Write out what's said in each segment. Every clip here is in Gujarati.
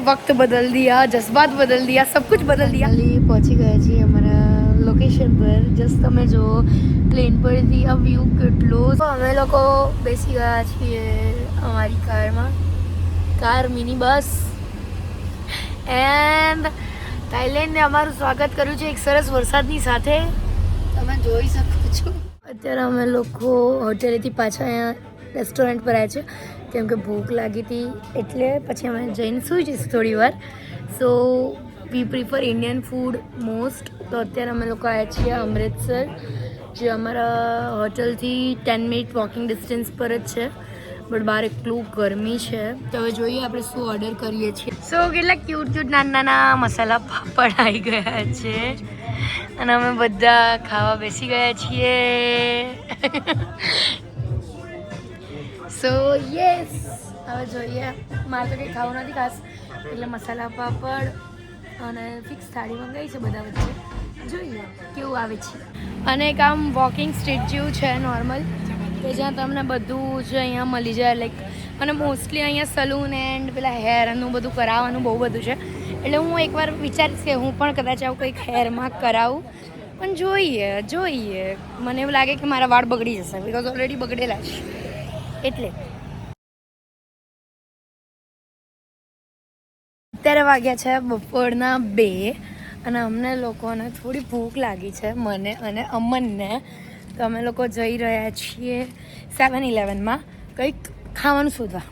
वक्त बदल दिया, जज्बात बदल दिया, सब कुछ बदल दिया। पहुंची गए છીએ અમારા લોકેશન પર। જસ્ટ તમે જો પ્લેન પરથી આ વ્યૂ કેટલો। અમે લોકો બેસી ગયા છીએ અમારી કારમાં, કાર મિની બસ, એન્ડ થાઈલેન્ડને અમારું સ્વાગત કર્યું છે એક સરસ વરસાદની સાથે, તમે જોઈ શકો છો। અત્યારે અમે લોકો હોટેલેથી પાછા અહીંયા રેસ્ટોરન્ટ પર આવ્યા છે કેમ કે ભૂખ લાગી હતી, એટલે પછી અમે જઈને સૂઈ જઈશું થોડી વાર। સો વી પ્રિફર ઇન્ડિયન ફૂડ મોસ્ટ। તો અત્યારે અમે લોકો આવ્યા છીએ અમૃતસર, જે અમારા હોટલથી 10 મિનિટ વોકિંગ ડિસ્ટન્સ પર જ છે, બટ બહાર એટલું ગરમી છે। તો હવે જોઈએ આપણે શું ઓર્ડર કરીએ છીએ। સો કેટલા ક્યુટ નાના નાના મસાલા પાપડ આવી ગયા છે અને અમે બધા ખાવા બેસી ગયા છીએ। સો યસ, હવે જોઈએ। મારે તો કંઈ ખાવું નથી ખાસ, એટલે મસાલા પાપડ અને ફિક્સ થાળી મંગાવી છે બધા વચ્ચે, જોઈએ કેવું આવે છે। અને એક આમ વોકિંગ સ્ટ્રીટ જેવું છે નોર્મલ, કે જ્યાં તમને બધું જ અહીંયા મળી જાય લાઈક, અને મોસ્ટલી અહીંયા સલૂન એન્ડ પેલા હેરનું બધું કરાવવાનું બહુ બધું છે, એટલે હું એકવાર વિચારીશ કે હું પણ કદાચ આવું કંઈક હેરમાં કરાવું, પણ જોઈએ। મને એવું લાગે કે મારા વાળ બગડી જશે, બિકોઝ ઓલરેડી બગડેલા છે એટલે। અત્યારે વાગ્યા છે બપોરના 2 અને અમને લોકોને થોડી ભૂખ લાગી છે, મને અને અમનને। તો અમે લોકો જઈ રહ્યા છીએ 7-Elevenમાં કંઈક ખાવાનું શોધવા।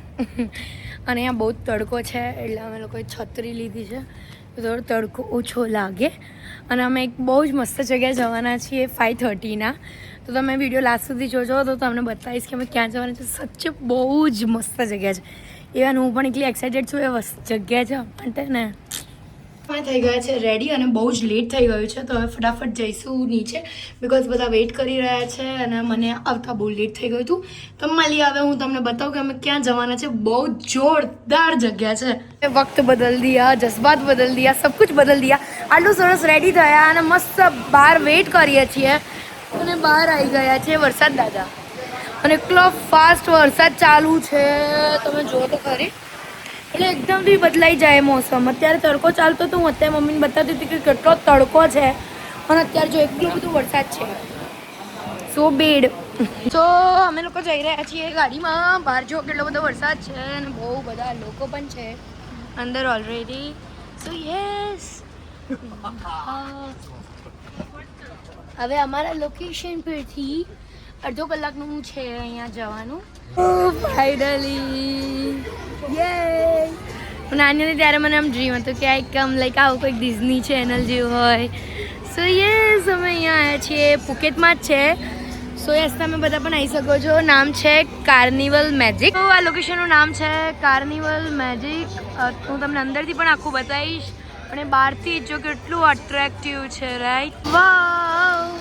અને અહીંયા બહુ જ તડકો છે, એટલે અમે લોકોએ છત્રી લીધી છે તો થોડો તડકો ઓછો લાગે। અને અમે એક બહુ જ મસ્ત જગ્યાએ જવાના છીએ 5:30ના, તો તમે વિડીયો લાસ્ટ સુધી જોજો તો તમને બતાવીશ કે અમે ક્યાં જવાના છે। સચ્ચે બહુ જ મસ્ત જગ્યા છે, ઇવન હું પણ એટલી એક્સાઇટેડ છું એ જગ્યા છે માટે ને। અમે થઈ ગયા છે રેડી અને બહુ જ લેટ થઈ ગયું છે, તો હવે ફટાફટ જઈશું નીચે, બિકોઝ બધા વેઇટ કરી રહ્યા છે અને મને આવતા બહુ લેટ થઈ ગયું હતું। તો મળીએ, હવે હું તમને બતાવું કે અમે ક્યાં જવાના છે। બહુ જોરદાર જગ્યા છે। વક્ત બદલ દિયા, જજ્બાત બદલ દિયા, સબ કુછ બદલ દિયા। આટલું સરસ રેડી થયા અને મસ્ત બહાર વેઇટ કરીએ છીએ અને બહાર આવી ગયા છે વરસાદ દાદા, અને એટલો ફાસ્ટ વરસાદ ચાલુ છે તમે જુઓ તો ખરી, એટલે એકદમથી બદલાઈ જાય મોસમ। અત્યારે તડકો ચાલતો હતો, હું અત્યારે મમ્મીને બતાવતી હતી કે કેટલો તડકો છે, અને અત્યારે જો એટલું બધું વરસાદ છે। સો બેડ। તો અમે લોકો જઈ રહ્યા છીએ ગાડીમાં, બહાર જો કેટલો બધો વરસાદ છે અને બહુ બધા લોકો પણ છે અંદર ઓલરેડી। સો યસ, હવે અમારા લોકેશન પરથી અડધો કલાકનું છે અહીંયા જવાનું। ફાઇનલી યે, નાની હતી ત્યારે મને આમ ડ્રીમ હતું કે એક આમ લાઈક આવું કોઈક ડિઝની ચેનલ જેવું હોય। સો યસ, અમે અહીંયા આવ્યા છીએ, ફુકેતમાં જ છે। સો યસ, તમે બધા પણ આવી શકો છો। નામ છે કાર્નિવલ મેજિક। તો આ લોકેશનનું નામ છે કાર્નિવલ મેજિક। હું તમને અંદરથી પણ આખું બતાવીશ, અને બહારથી જો કેટલું અટ્રેક્ટિવ છે, રાઈટ? વાવ,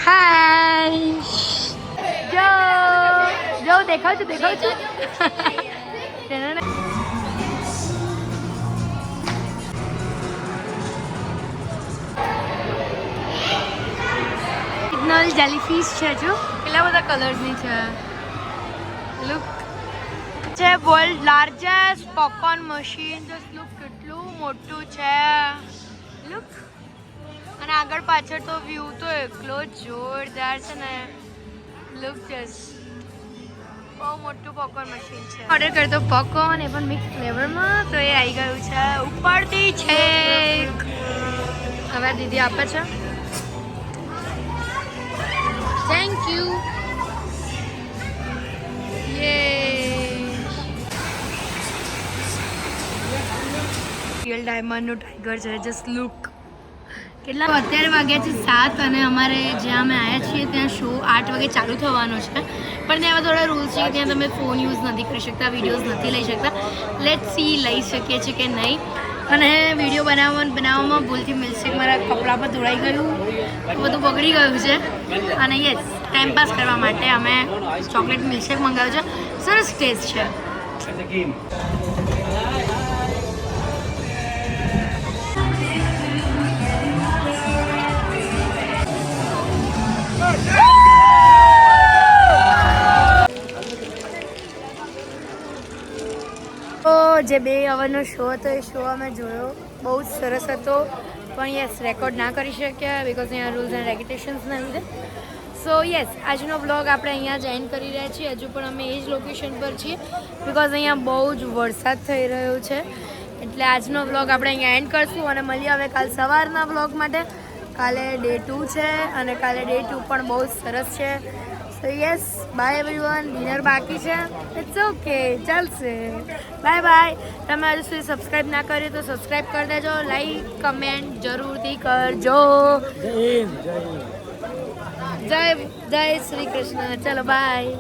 હાય, જો દેખાવ છું સિગ્નલ જેલીફિશ છે, જો કેટલા બધા કલર્સની છે। લુક છે world largest popcorn machine, just look કેટલું મોટું છે, લુક। અને આગળ પાછળ તો વ્યૂ તો એટલો જોરદાર છે ને, લુક જસ્ટ, બહુ મોટું પોપકોર્ન મશીન છે। ઓર્ડર કરતો પોપકોર્ન, એ પણ મિક્સ ફ્લેવરમાં, તો એ આવી ગયું છે ઉપરથી છેક। હવે દીદી આપે છે, થેન્ક યુ। રિયલ ડાયમંડનું ટાઈગર છે, જસ્ટ લુક કેટલા। અત્યારે વાગ્યા છે 7 અને અમારે જ્યાં અમે આવ્યા છીએ ત્યાં શો 8 વાગે ચાલુ થવાનો છે, પણ ત્યાં થોડા રૂલ્સ છે કે ત્યાં તમે ફોન યુઝ નથી કરી શકતા, વિડીયોઝ નથી લઈ શકતા। લેટ્સ સી લઈ શકીએ છીએ કે નહીં। અને વિડીયો બનાવવામાં ભૂલથી મિલ્કશેક મારા કપડાં પર ધોળાઈ ગયું, બધું બગડી ગયું છે। અને યસ, ટાઈમ પાસ કરવા માટે અમે ચોકલેટ મિલ્કશેક મંગાવ્યું છે, સરસ ટેસ્ટ છે। જે 2 અવરનો શો હતો એ શો અમે જોયો, બહુ જ સરસ હતો, પણ યસ રેકોર્ડ ના કરી શક્યા બિકોઝ અહીંયા રૂલ્સ એન્ડ રેગ્યુલેશન્સના લીધે. સો યસ, આજનો બ્લોગ આપણે અહીંયા જ એન્ડ કરી રહ્યા છીએ. હજુ પણ અમે એ જ લોકેશન પર છીએ બિકોઝ અહીંયા બહુ જ વરસાદ થઈ રહ્યો છે, એટલે આજનો બ્લોગ આપણે અહીંયા એન્ડ કરશું અને મળીએ હવે કાલ સવારના બ્લોગ માટે. કાલે ડે 2 છે અને કાલે ડે 2 પણ બહુ જ સરસ છે. સો યસ, બાય એવરીવન. ડિનર બાકી છે, ઇટ્સ ઓકે, ચાલશે. Bye bye. તમે હજુ સુધી સબસ્ક્રાઈબ ના કરી તો સબસ્ક્રાઈબ કરી દેજો, લાઈક કમેન્ટ જરૂરથી કરજો. જય જય શ્રી કૃષ્ણ. ચલો બાય.